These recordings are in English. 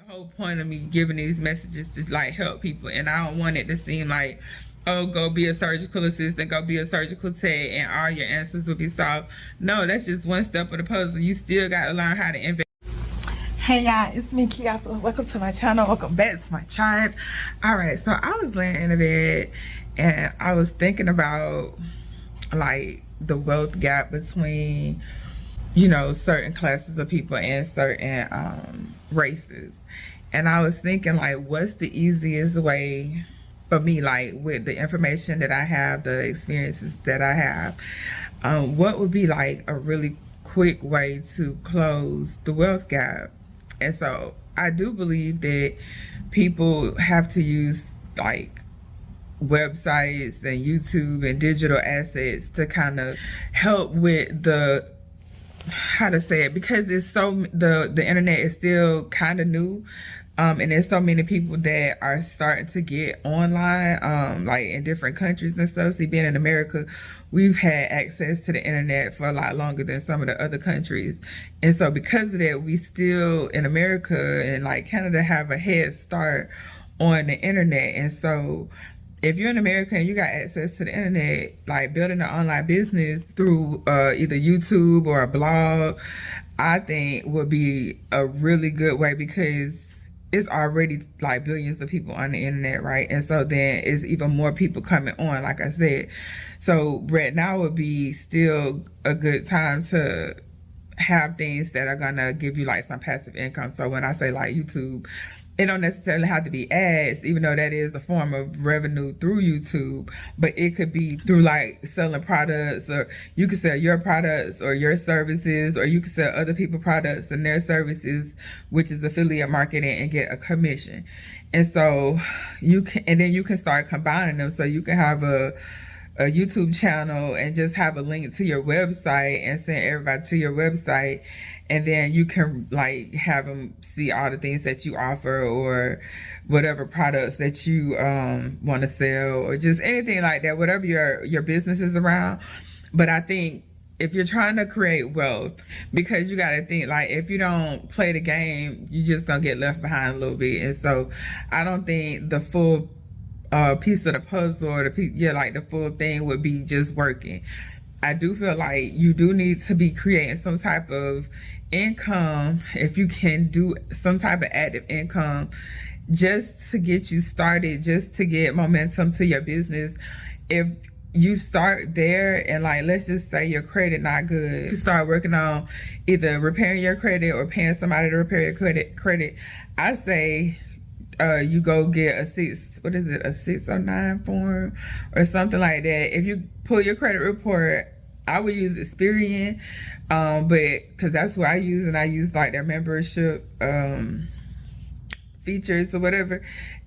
whole point of me giving these messages to like help people, and I don't want it to seem like, oh, go be a surgical assistant, go be a surgical tech, and all your answers will be solved. No, that's just one step of the puzzle. You still got to learn how to invest. Hey y'all, it's me, Kiapa. Welcome to my channel. Welcome back to my tribe. All right, so I was laying in the bed and I was thinking about like the wealth gap between, you know, certain classes of people and certain races. And I was thinking, like, what's the easiest way for me, like with the information that I have, the experiences that I have, what would be like a really quick way to close the wealth gap? And so I do believe that people have to use like websites and YouTube and digital assets to kind of help with the, how to say it, because it's so, the internet is still kind of new. And there's so many people that are starting to get online, like in different countries and stuff. See, being in America, we've had access to the internet for a lot longer than some of the other countries. And so because of that, we still in America and like Canada have a head start on the internet. And so if you're in America and you got access to the internet, like building an online business through either YouTube or a blog, I think would be a really good way, because it's already like billions of people on the internet, right? And so then it's even more people coming on, like I said. So right now would be still a good time to have things that are gonna give you like some passive income. So when I say like YouTube, it don't necessarily have to be ads, even though that is a form of revenue through YouTube, but it could be through like selling products, or you could sell your products or your services, or you could sell other people's products and their services, which is affiliate marketing, and get a commission. And so you can, and then you can start combining them. So you can have a YouTube channel and just have a link to your website and send everybody to your website. And then you can like have them see all the things that you offer, or whatever products that you want to sell, or just anything like that, whatever your business is around. But I think if you're trying to create wealth, because you got to think, like, if you don't play the game, you just gonna get left behind a little bit. And so I don't think the full piece of the puzzle, or the full thing would be just working. I do feel like you do need to be creating some type of income, if you can do some type of active income, just to get you started, just to get momentum to your business. If you start there and like, let's just say your credit not good, you start working on either repairing your credit or paying somebody to repair your credit. I say you go get a 609 form or something like that. If you pull your credit report, I would use Experian, but because that's what I use, and I use like their membership features or whatever.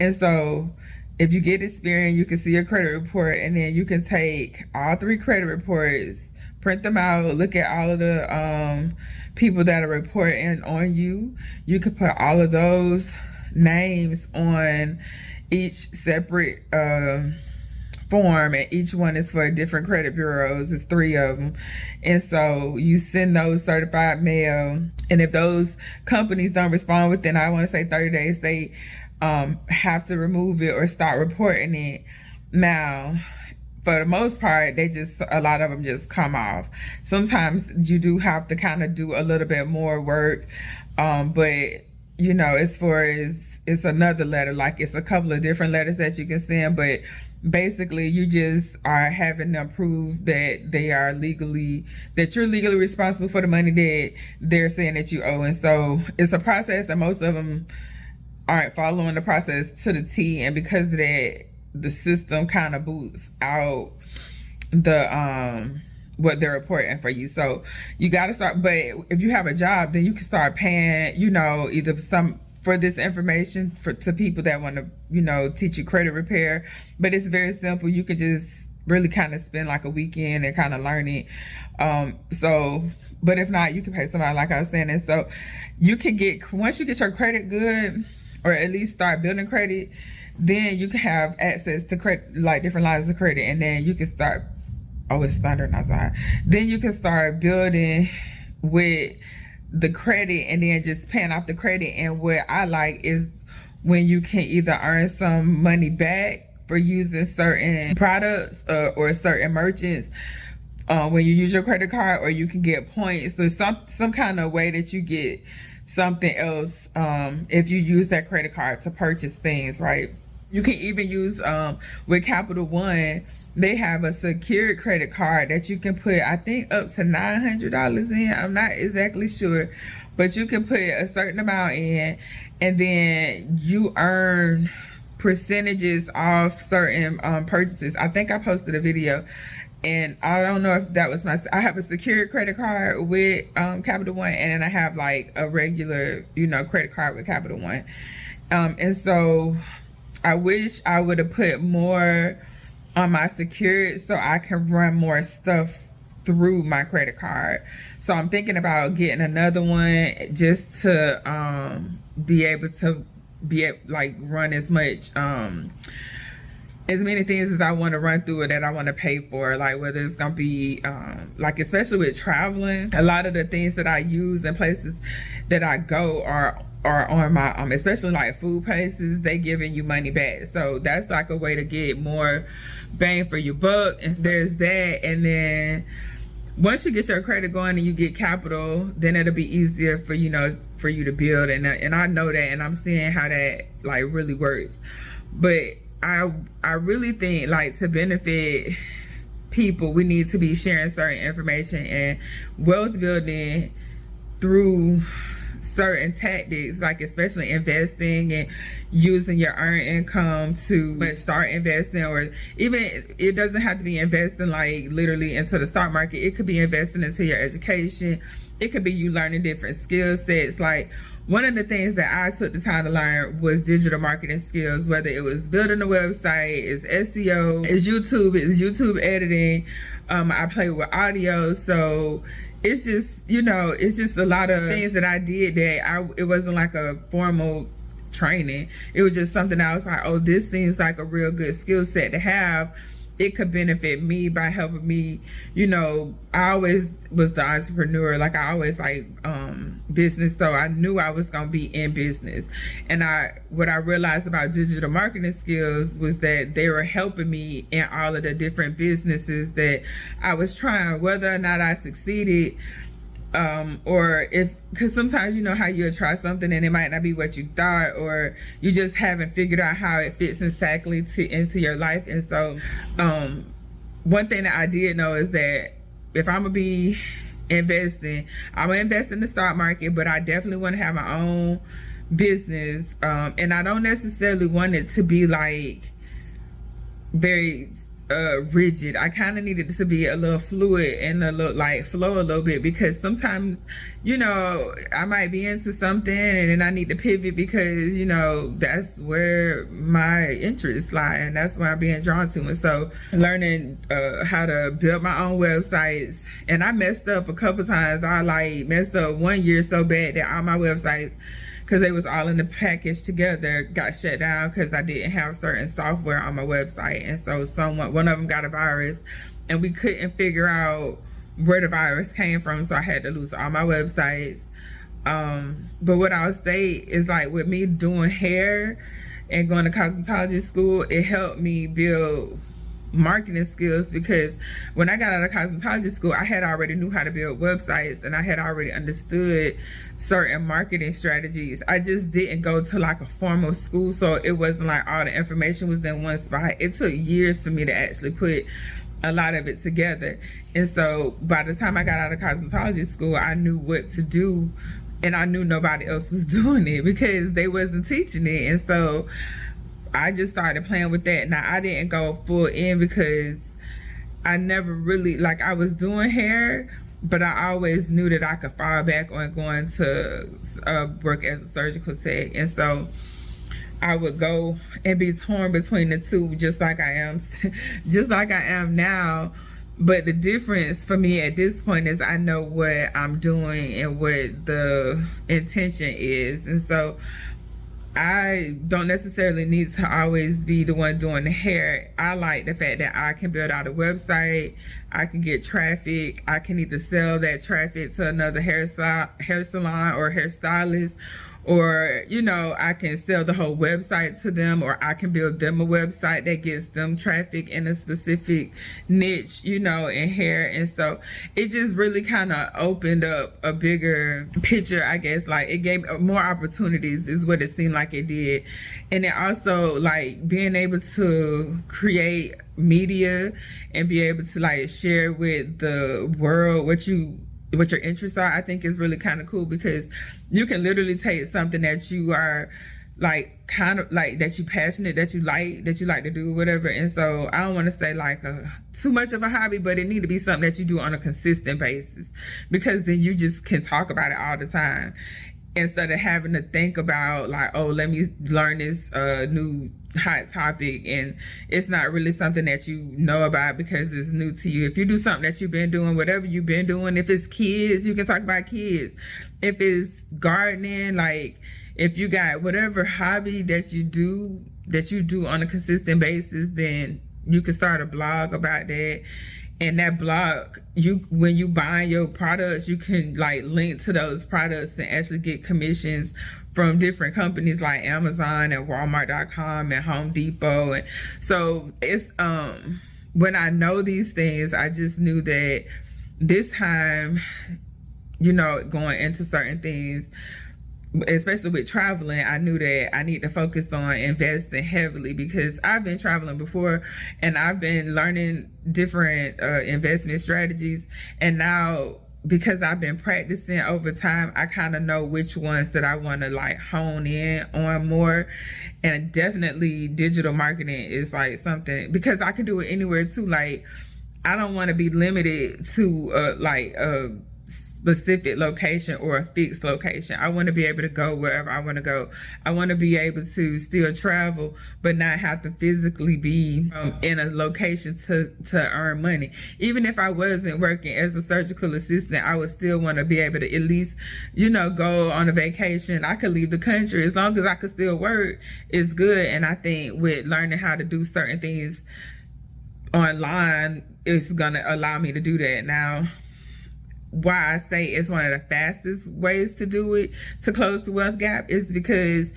And so if you get Experian, you can see your credit report, and then you can take all 3 credit reports, print them out, look at all of the people that are reporting on you. You could put all of those names on each separate form, and each one is for different credit bureaus. It's 3 of them. And so you send those certified mail, and if those companies don't respond within, I want to say 30 days, they have to remove it or start reporting it. Now, for the most part, a lot of them just come off. Sometimes you do have to kind of do a little bit more work, but you know, as far as it's another letter, like it's a couple of different letters that you can send, but basically you just are having them prove that you're legally responsible for the money that they're saying that you owe. And so it's a process, and most of them aren't following the process to the T. And because of that, the system kind of boots out the what they're reporting for you. So you got to start. But if you have a job, then you can start paying, you know, either some for this information to people that want to, you know, teach you credit repair. But it's very simple. You can just really kind of spend like a weekend and kind of learn it. But if not, you can pay somebody, like I was saying. And so you can get, once you get your credit good, or at least start building credit, then you can have access to credit, like different lines of credit, and then you can start, oh, it's thunder, not sorry. Then you can start building with the credit and then just paying off the credit. And what I like is when you can either earn some money back for using certain products or certain merchants when you use your credit card, or you can get points. There's some kind of way that you get something else if you use that credit card to purchase things, right? You can even use with Capital One, they have a secured credit card that you can put, I think, up to $900 in. I'm not exactly sure, but you can put a certain amount in, and then you earn percentages off certain purchases. I think I posted a video, and I don't know if that was I have a secured credit card with Capital One, and then I have like a regular, credit card with Capital One. And so I wish I would have put more on my secured so I can run more stuff through my credit card. So I'm thinking about getting another one just to be able to run as many things as I want to run through it that I want to pay for, like whether it's gonna be especially with traveling, a lot of the things that I use in places that I go are on my especially like food places, they giving you money back. So that's like a way to get more bang for your buck. And there's that. And then once you get your credit going and you get capital, then it'll be easier for you to build. And I know that, and I'm seeing how that like really works. But I really think like to benefit people, we need to be sharing certain information and wealth building through certain tactics, like especially investing and using your earned income to start investing, or even it doesn't have to be investing like literally into the stock market. It could be investing into your education. It could be you learning different skill sets. Like one of the things that I took the time to learn was digital marketing skills, whether it was building a website, it's SEO, it's YouTube editing. I play with audio, so it's just, it's just a lot of things that I did that it wasn't like a formal training. It was just something I was like, oh, this seems like a real good skill set to have. It could benefit me by helping me, I always was the entrepreneur. Like I always like business. So I knew I was going to be in business. And what I realized about digital marketing skills was that they were helping me in all of the different businesses that I was trying, whether or not I succeeded. Because sometimes how you'll try something and it might not be what you thought, or you just haven't figured out how it fits exactly into your life. And so one thing that I did know is that if I'm gonna be investing, I'm gonna invest in the stock market, but I definitely want to have my own business, and I don't necessarily want it to be like very rigid. I kind of needed it to be a little fluid and a little like flow a little bit, because sometimes I might be into something and then I need to pivot because that's where my interests lie and that's where I'm being drawn to. And so learning how to build my own websites, and I messed up a couple times. I like messed up one year so bad that all my websites, because they was all in the package together, got shut down because I didn't have certain software on my website. And so one of them got a virus and we couldn't figure out where the virus came from, so I had to lose all my websites. But what I'll say is, like, with me doing hair and going to cosmetology school, it helped me build marketing skills, because when I got out of cosmetology school, I had already knew how to build websites and I had already understood certain marketing strategies. I just didn't go to like a formal school, so it wasn't like all the information was in one spot. It took years for me to actually put a lot of it together. And so by the time I got out of cosmetology school, I knew what to do, and I knew nobody else was doing it because they wasn't teaching it. And so I just started playing with that. Now, I didn't go full in because I never really, like, I was doing hair, but I always knew that I could fall back on going to work as a surgical tech. And so I would go and be torn between the two, just like I am now. But the difference for me at this point is I know what I'm doing and what the intention is. And so I don't necessarily need to always be the one doing the hair. I like the fact that I can build out a website, I can get traffic, I can either sell that traffic to another hair salon or hairstylist, or, you know, I can sell the whole website to them, or I can build them a website that gets them traffic in a specific niche, you know, in hair. And so it just really kind of opened up a bigger picture, I guess. Like, it gave more opportunities is what it seemed like it did. And it also, like, being able to create media and be able to, like, share with the world what your interests are, I think is really kind of cool, because you can literally take something that you are like kind of like that you passionate, that you like to do, whatever. And so I don't want to say like too much of a hobby, but it need to be something that you do on a consistent basis, because then you just can talk about it all the time, instead of having to think about like, oh, let me learn this new hot topic, and it's not really something that you know about because it's new to you. If you do something that you've been doing, whatever you've been doing, if it's kids, you can talk about kids. If it's gardening, like if you got whatever hobby that you do on a consistent basis, then you can start a blog about that. And that blog, when you buy your products, you can like link to those products and actually get commissions from different companies like Amazon and Walmart.com and Home Depot. And so it's when I know these things, I just knew that this time, you know, going into certain things, especially with traveling, I knew that I need to focus on investing heavily, because I've been traveling before and I've been learning different investment strategies. And now, because I've been practicing over time, I kind of know which ones that I want to like hone in on more. And definitely digital marketing is like something, because I can do it anywhere too. Like, I don't want to be limited to like a specific location or a fixed location. I want to be able to go wherever I want to go. I want to be able to still travel, but not have to physically be in a location to earn money. Even if I wasn't working as a surgical assistant, I would still want to be able to at least, you know, go on a vacation. I could leave the country. As long as I could still work, it's good. And I think with learning how to do certain things online, it's going to allow me to do that. Now, why I say it's one of the fastest ways to do it, to close the wealth gap, is because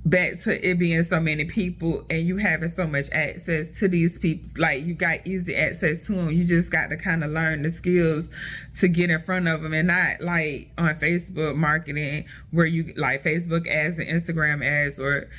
back to it being so many people and you having so much access to these people, like you got easy access to them. You just got to kind of learn the skills to get in front of them, and not like on Facebook marketing where you like Facebook ads and Instagram ads or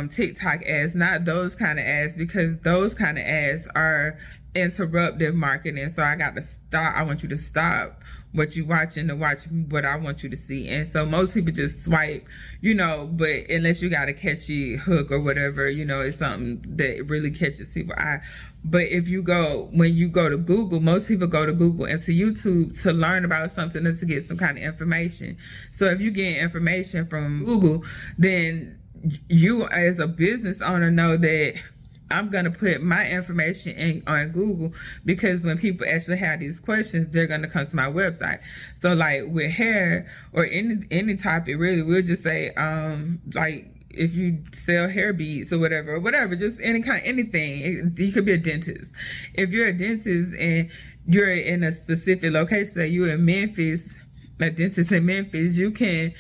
TikTok ads, not those kind of ads, because those kind of ads are interruptive marketing. So I want you to stop what you watching to watch what I want you to see. And so most people just swipe, you know, but unless you got a catchy hook or whatever, you know, it's something that really catches people eye. But when you go to Google, most people go to Google and to YouTube to learn about something or to get some kind of information. So if you get information from Google, then you as a business owner know that I'm going to put my information on Google, because when people actually have these questions, they're going to come to my website. So like with hair or any topic, really, we'll just say, like, if you sell hair beads or whatever, just anything. You could be a dentist. If you're a dentist and you're in a specific location, say you're in Memphis, a dentist in Memphis, you can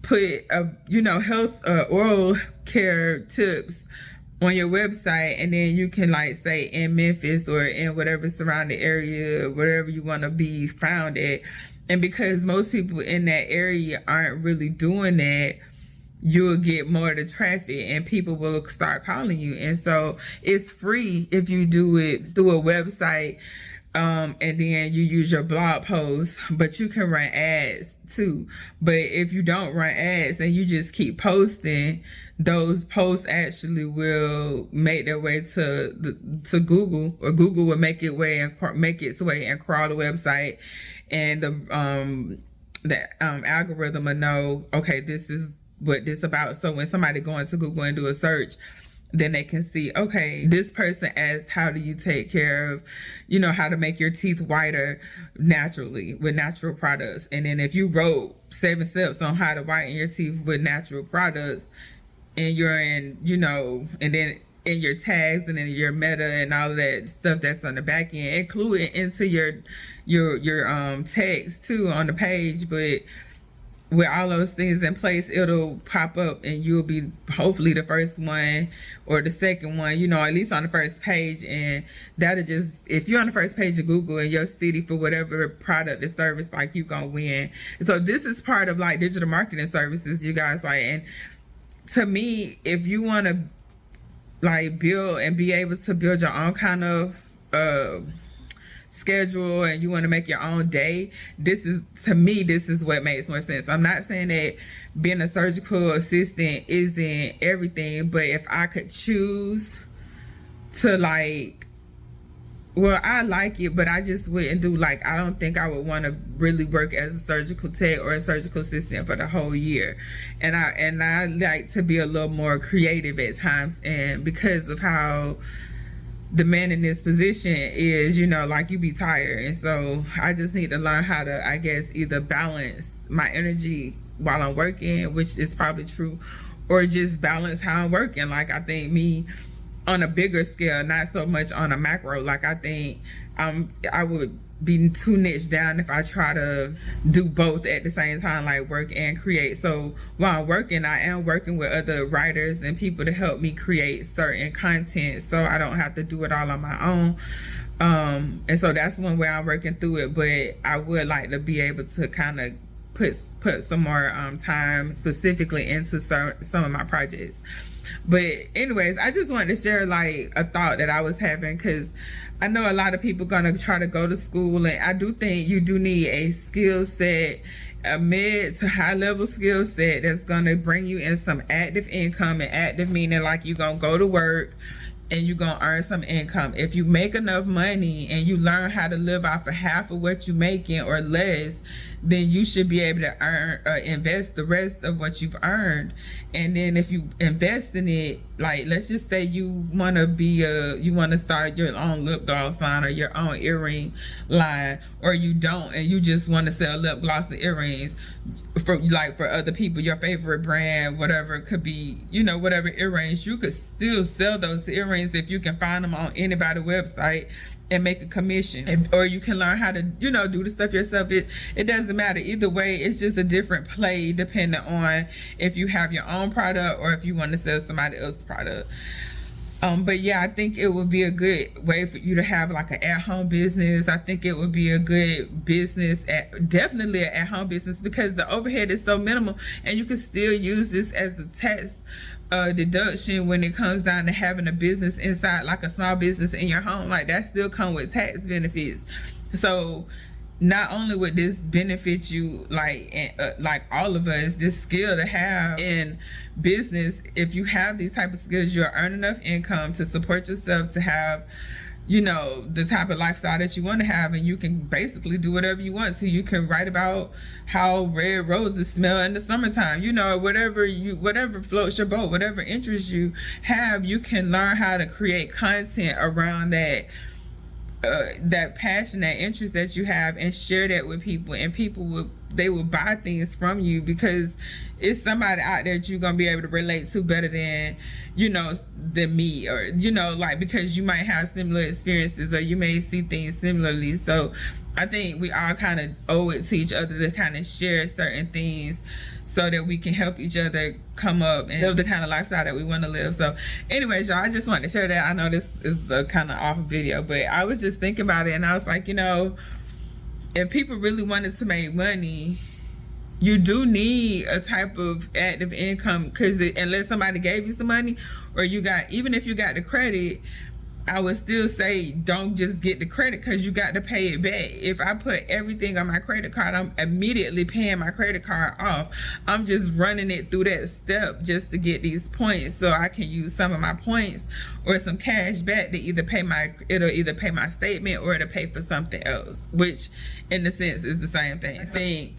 put health oral care tips on your website, and then you can like say in Memphis or in whatever surrounding area, wherever you want to be found at. And because most people in that area aren't really doing that, you'll get more of the traffic and people will start calling you. And so it's free if you do it through a website, and then you use your blog posts, but you can run ads too. But if you don't run ads and you just keep posting, those posts actually will make their way to Google, or Google will make its way and crawl the website, and the algorithm will know, okay, this is what this about. So when somebody go into Google and do a search, then they can see, okay, this person asked, how do you take care of, how to make your teeth whiter naturally with natural products. And then if you wrote 7 steps on how to whiten your teeth with natural products, and you're in, you know, and then in your tags and in your meta and all of that stuff that's on the back end, include it into your text too on the page. But with all those things in place, it'll pop up and you'll be hopefully the first one or the second one, you know, at least on the first page. And that'll just, if you're on the first page of Google in your city for whatever product or service, like, you gonna win. So this is part of like digital marketing services, you guys. Like, and to me, if you want to like build and be able to build your own kind of schedule, and you want to make your own day, this is, to me, this is what makes more sense. I'm not saying that being a surgical assistant isn't everything, but if I could choose to, like, well, I like it, but I just wouldn't do, like, I don't think I would want to really work as a surgical tech or a surgical assistant for the whole year. And I like to be a little more creative at times, and because of how demanding this position is, you know, like, you be tired. And so I just need to learn how to, I guess, either balance my energy while I'm working, which is probably true, or just balance how I'm working. Like, I think me on a bigger scale, not so much on a macro, like, I think I would be too niched down if I try to do both at the same time, like work and create. So while I'm working, I am working with other writers and people to help me create certain content, so I don't have to do it all on my own. And so that's one way I'm working through it. But I would like to be able to kind of put some more time specifically into some of my projects. But anyways, I just wanted to share like a thought that I was having, because I know a lot of people gonna try to go to school, and I do think you do need a skill set, a mid to high level skill set that's gonna bring you in some active income. And active meaning like you're gonna go to work and you're gonna earn some income. If you make enough money and you learn how to live off of half of what you're making or less, then you should be able to earn invest the rest of what you've earned. And then if you invest in it, like, let's just say you want to start your own lip gloss line or your own earring line, or you don't, and you just want to sell lip gloss and earrings for other people, your favorite brand, whatever it could be, you know, whatever earrings, you could still sell those earrings if you can find them on anybody's website and make a commission. Or you can learn how to, you know, do the stuff yourself. It doesn't matter. Either way, it's just a different play depending on if you have your own product or if you want to sell somebody else's product. But yeah, I think it would be a good way for you to have like an at-home business. I think it would be a good business, definitely an at-home business, because the overhead is so minimal, and you can still use this as a tax deduction when it comes down to having a business inside, like a small business in your home. Like, that still come with tax benefits. So not only would this benefit you, like all of us, this skill to have in business, if you have these type of skills, you'll earn enough income to support yourself, to have, you know, the type of lifestyle that you want to have, and you can basically do whatever you want. So you can write about how red roses smell in the summertime, you know, whatever floats your boat, whatever interests you have, you can learn how to create content around that passion, that interest that you have, and share that with people, and people will buy things from you because it's somebody out there that you're gonna be able to relate to better than, you know, than me, or, you know, like, because you might have similar experiences or you may see things similarly. So I think we all kind of owe it to each other to kind of share certain things so that we can help each other come up and live the kind of lifestyle that we want to live. So anyways, y'all, I just wanted to share that. I know this is a kind of off video, but I was just thinking about it, and I was like, you know, if people really wanted to make money, you do need a type of active income, because unless somebody gave you some money, or even if you got the credit, I would still say don't just get the credit, because you got to pay it back. If I put everything on my credit card, I'm immediately paying my credit card off. I'm just running it through that step just to get these points, so I can use some of my points or some cash back to either pay my statement, or to pay for something else, which in a sense is the same thing. I think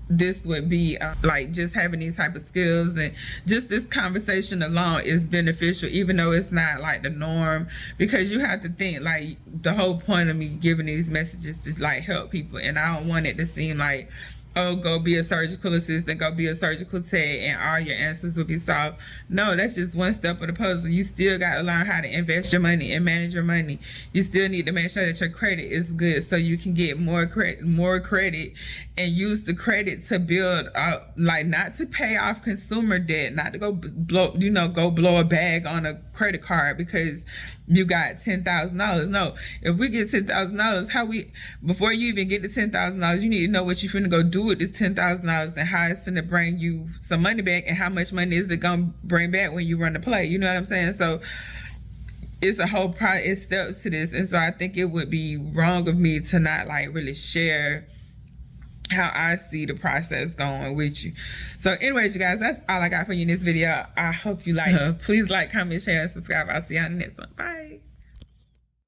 this would be like, just having these type of skills, and just this conversation alone is beneficial, even though it's not like the norm, because you have to think, like, the whole point of me giving these messages is like help people, and I don't want it to seem like, oh, go be a surgical assistant, go be a surgical tech, and all your answers will be solved. No, that's just one step of the puzzle. You still got to learn how to invest your money and manage your money. You still need to make sure that your credit is good so you can get more credit, and use the credit to build up, like not to pay off consumer debt, not to go blow a bag on a credit card because you got $10,000. No, if we get $10,000, before you even get the $10,000, you need to know what you're finna go do with this $10,000 and how it's finna bring you some money back, and how much money is it gonna bring back when you run the play. You know what I'm saying? So it's a whole it's steps to this, and so I think it would be wrong of me to not like really share how I see the process going with you. So anyways, you guys, that's all I got for you in this video. I hope you like her. Please like, comment, share, and subscribe. I'll see you on the next one. Bye.